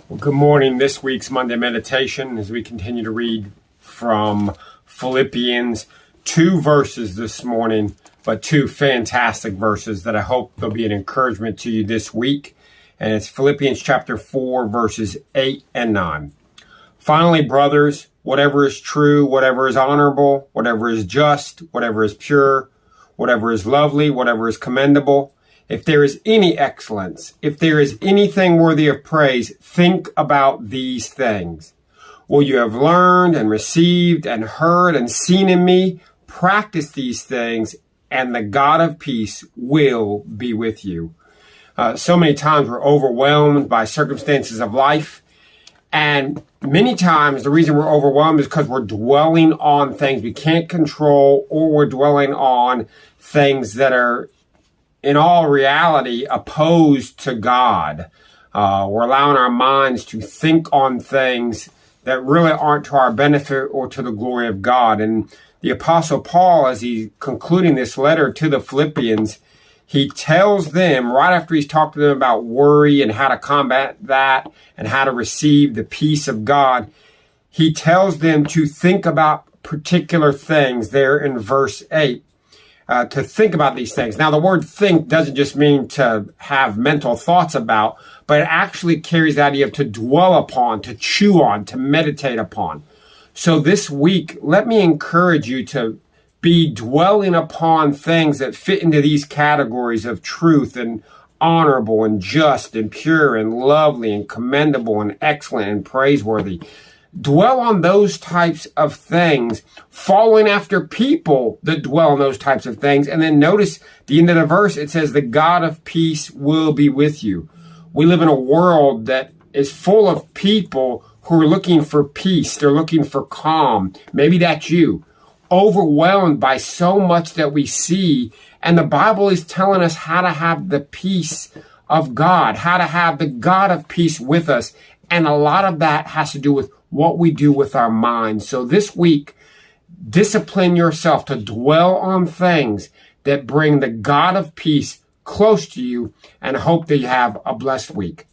Well, good morning. This week's Monday meditation as we continue to read from Philippians. 2 verses this morning, but 2 fantastic verses that I hope they'll be an encouragement to you this week. And it's Philippians chapter 4, verses 8 and 9. Finally, brothers, whatever is true, whatever is honorable, whatever is just, whatever is pure, whatever is lovely, whatever is commendable, if there is any excellence, if there is anything worthy of praise, think about these things. What you have learned and received and heard and seen in me, practice these things, and the God of peace will be with you. So many times we're overwhelmed by circumstances of life. And many times the reason we're overwhelmed is because we're dwelling on things we can't control, or we're dwelling on things that are in all reality opposed to God. We're allowing our minds to think on things that really aren't to our benefit or to the glory of God. And the Apostle Paul, as he's concluding this letter to the Philippians, he tells them, right after he's talked to them about worry and how to combat that and how to receive the peace of God, he tells them to think about particular things there in verse 8. To think about these things. Now, the word think doesn't just mean to have mental thoughts about, but it actually carries the idea of to dwell upon, to chew on, to meditate upon. So this week, let me encourage you to be dwelling upon things that fit into these categories of truth and honorable and just and pure and lovely and commendable and excellent and praiseworthy. Dwell on those types of things, following after people that dwell on those types of things. And then notice the end of the verse, it says, the God of peace will be with you. We live in a world that is full of people who are looking for peace. They're looking for calm. Maybe that's you. Overwhelmed by so much that we see. And the Bible is telling us how to have the peace of God, how to have the God of peace with us. And a lot of that has to do with what we do with our minds. So this week, discipline yourself to dwell on things that bring the God of peace close to you, and hope that you have a blessed week.